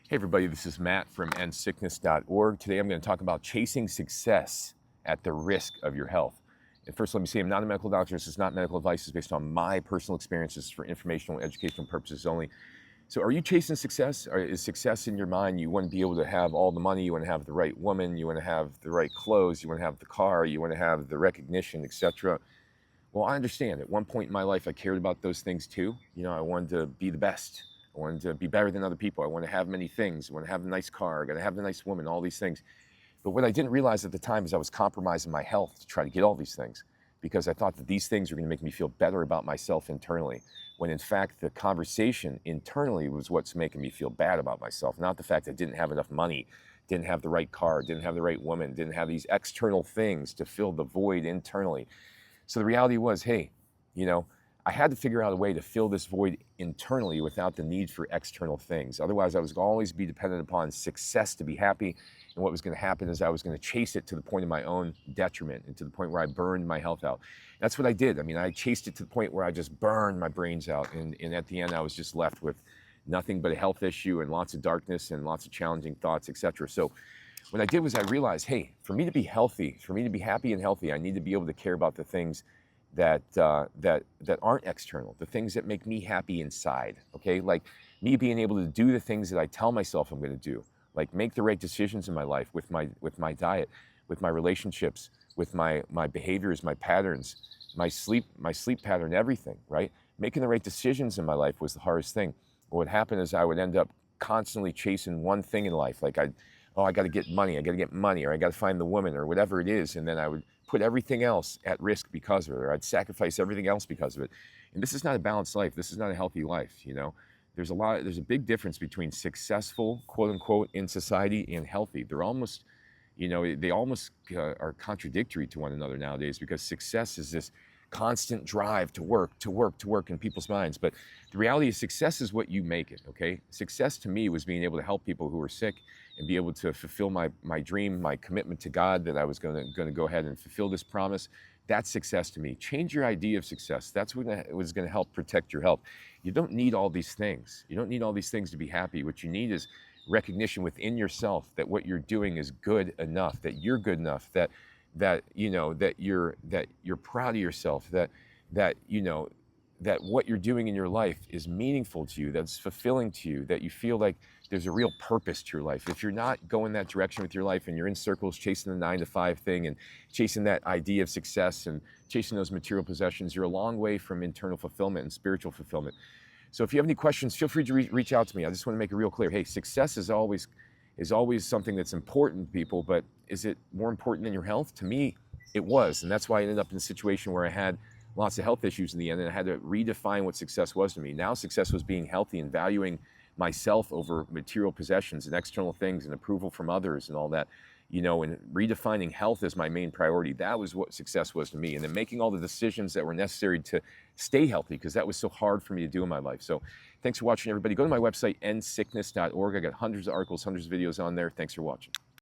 Hey everybody, this is Matt from endsickness.org. Today I'm going to talk about chasing success at the risk of your health. And first let me say I'm not a medical doctor. This is not medical advice. It's based on my personal experiences for informational and educational purposes only. So are you chasing success? Or is success in your mind? You want to be able to have all the money, you want to have the right woman, you want to have the right clothes, you want to have the car, you want to have the recognition, etc. Well, I understand. At one point in my life, I cared about those things too. I wanted to be the best. I wanted to be better than other people. I want to have many things. I want to have a nice car. I got to have the nice woman, all these things. But what I didn't realize at the time is I was compromising my health to try to get all these things because I thought that these things were going to make me feel better about myself internally, when in fact the conversation internally was what's making me feel bad about myself, not the fact that I didn't have enough money, didn't have the right car, didn't have the right woman, didn't have these external things to fill the void internally. So the reality was, hey, I had to figure out a way to fill this void internally without the need for external things. Otherwise, I was going to always be dependent upon success to be happy. And what was going to happen is I was going to chase it to the point of my own detriment and to the point where I burned my health out. That's what I did. I chased it to the point where I just burned my brains out. And at the end, I was just left with nothing but a health issue and lots of darkness and lots of challenging thoughts, etc. So what I did was I realized, hey, for me to be healthy, for me to be happy and healthy, I need to be able to care about the things that aren't external, the things that make me happy inside, okay? Like me being able to do the things that I tell myself I'm going to do, like make the right decisions in my life with my diet, with my relationships, with my behaviors, my patterns, my sleep pattern, everything, right? Making the right decisions in my life was the hardest thing. What would happen is I would end up constantly chasing one thing in life, like I got to get money, or I got to find the woman, or whatever it is, and then I would put everything else at risk because of it, or I'd sacrifice everything else because of it. And this is not a balanced life. This is not a healthy life. There's a big difference between successful, quote unquote, in society and healthy. They're almost, they almost are contradictory to one another nowadays, because success is this constant drive to work in people's minds. But the reality is success is what you make it, okay? Success to me was being able to help people who were sick and be able to fulfill my dream, my commitment to God, that I was going to go ahead and fulfill this promise. That's success to me. Change your idea of success. That's what was going to help protect your health. You don't need all these things. You don't need all these things to be happy. What you need is recognition within yourself that what you're doing is good enough, that you're good enough, that you're proud of yourself, that what you're doing in your life is meaningful to you, that's fulfilling to you, that you feel like there's a real purpose to your life. If you're not going that direction with your life and you're in circles chasing the 9-to-5 thing and chasing that idea of success and chasing those material possessions, you're a long way from internal fulfillment and spiritual fulfillment. So if you have any questions, feel free to reach out to me. I just want to make it real clear. Hey, success is always something that's important to people, but is it more important than your health? To me, it was. And that's why I ended up in a situation where I had lots of health issues in the end, and I had to redefine what success was to me. Now success was being healthy and valuing myself over material possessions and external things and approval from others and all that, and redefining health as my main priority. That was what success was to me. And then making all the decisions that were necessary to stay healthy, because that was so hard for me to do in my life. So thanks for watching, everybody. Go to my website, endsickness.org. I got hundreds of articles, hundreds of videos on there. Thanks for watching.